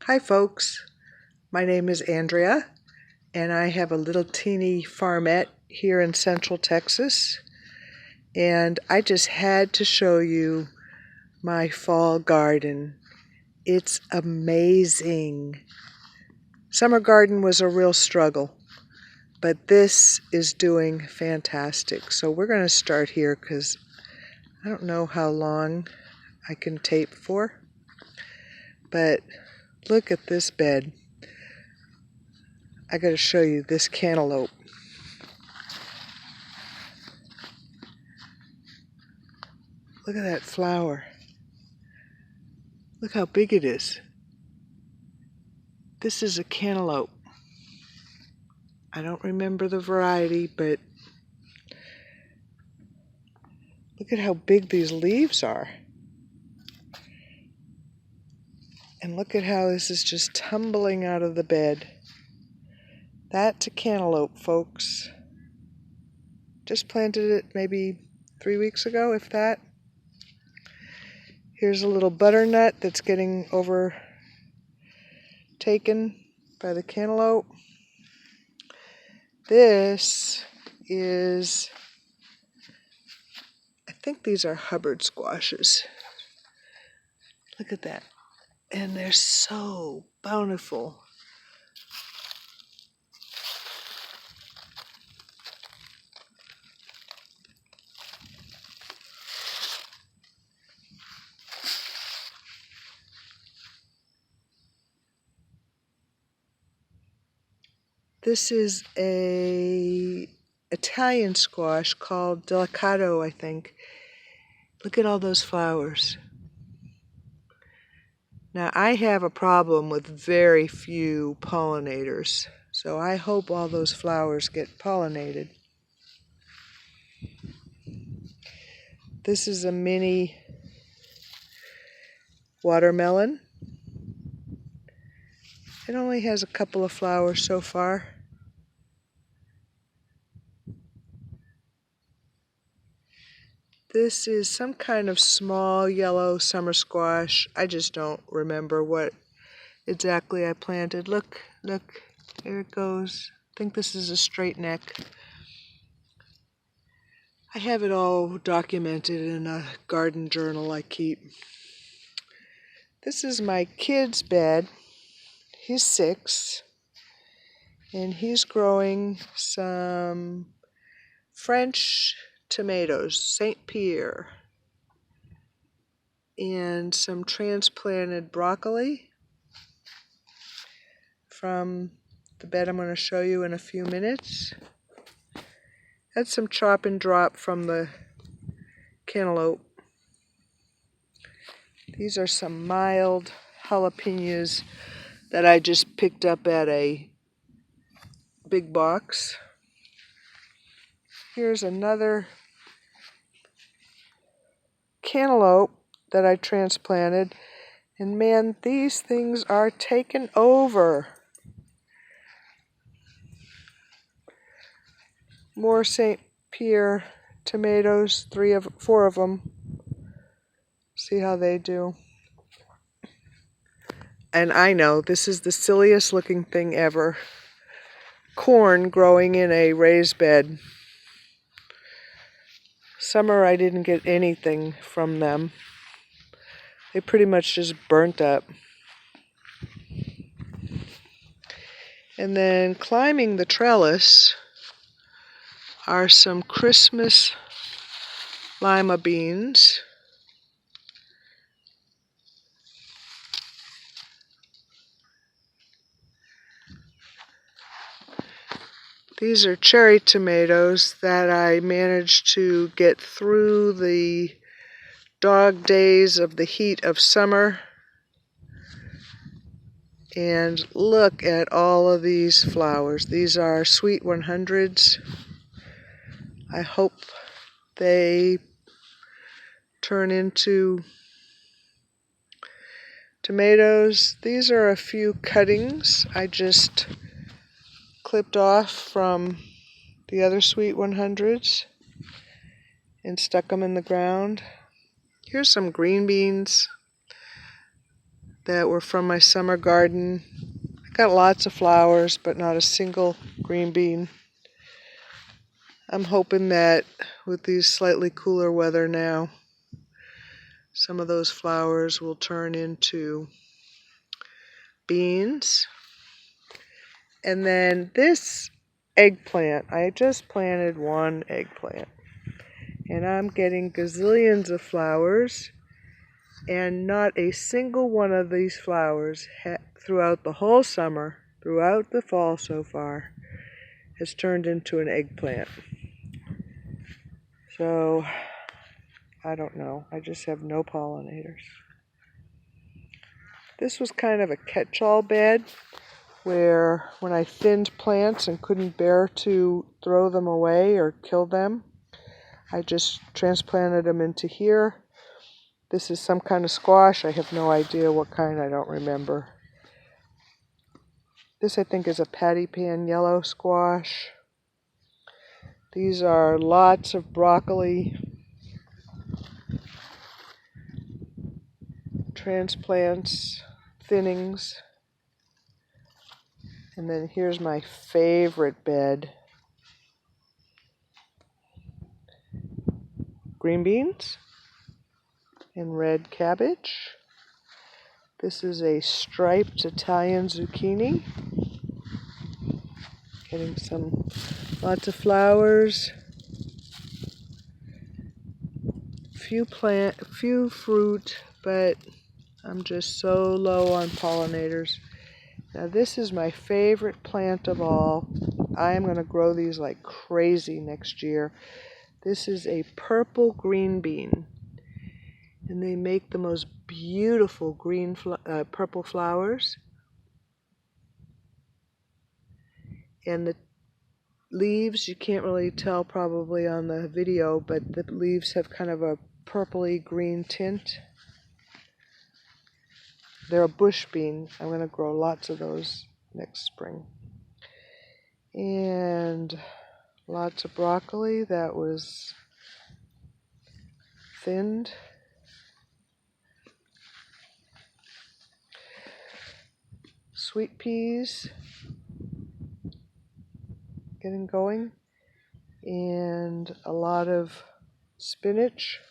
Hi folks, my name is Andrea and I have a little teeny farmette here in Central Texas, and I just had to show you my fall garden. It's amazing. Summer garden was a real struggle, but this is doing fantastic. So we're going to start here because I don't know how long I can tape for, but look at this bed. I got to show you this cantaloupe. Look at that flower. Look how big it is. This is a cantaloupe. I don't remember the variety, but look at how big these leaves are. And look at how this is just tumbling out of the bed. That's a cantaloupe, folks. Just planted it maybe 3 weeks ago, if that. Here's a little butternut that's getting overtaken by the cantaloupe. This is, I think these are Hubbard squashes. Look at that. And they're so bountiful. This is a Italian squash called delicato, I think. Look at all those flowers. Now, I have a problem with very few pollinators, so I hope all those flowers get pollinated. This is a mini watermelon. It only has a couple of flowers so far. This is some kind of small yellow summer squash. I just don't remember what exactly I planted. Look, there it goes. I think this is a straight neck. I have it all documented in a garden journal I keep. This is my kid's bed. He's 6, and he's growing some French tomatoes, St. Pierre, and some transplanted broccoli from the bed I'm going to show you in a few minutes. That's some chop and drop from the cantaloupe. These are some mild jalapenos that I just picked up at a big box. Here's another cantaloupe that I transplanted, and man, these things are taken over. More St. Pierre tomatoes, 4 of them. See how they do. And I know this is the silliest looking thing ever. Corn growing in a raised bed. Summer I didn't get anything from them. They pretty much just burnt up. And then climbing the trellis are some Christmas lima beans. These are cherry tomatoes that I managed to get through the dog days of the heat of summer. And look at all of these flowers. These are sweet 100s. I hope they turn into tomatoes. These are a few cuttings I just clipped off from the other sweet 100s and stuck them in the ground. Here's some green beans. that were from my summer garden. I got lots of flowers, but not a single green bean. I'm hoping that with these slightly cooler weather now, some of those flowers will turn into beans. And then this eggplant, I just planted one eggplant. And I'm getting gazillions of flowers. And not a single one of these flowers throughout the whole summer, throughout the fall so far, has turned into an eggplant. So, I don't know. I just have no pollinators. This was kind of a catch-all bed where when I thinned plants and couldn't bear to throw them away or kill them, I just transplanted them into here. This is some kind of squash. I have no idea what kind. I don't remember. This, I think, is a patty pan yellow squash. These are lots of broccoli transplants, thinnings. And then here's my favorite bed. Green beans and red cabbage. This is a striped Italian zucchini. Getting lots of flowers. Few fruit, but I'm just so low on pollinators. Now this is my favorite plant of all. I am going to grow these like crazy next year. This is a purple green bean. And they make the most beautiful purple flowers. And the leaves, you can't really tell probably on the video, but the leaves have kind of a purpley green tint. They're a bush bean. I'm going to grow lots of those next spring. And lots of broccoli that was thinned. Sweet peas getting going. And a lot of spinach.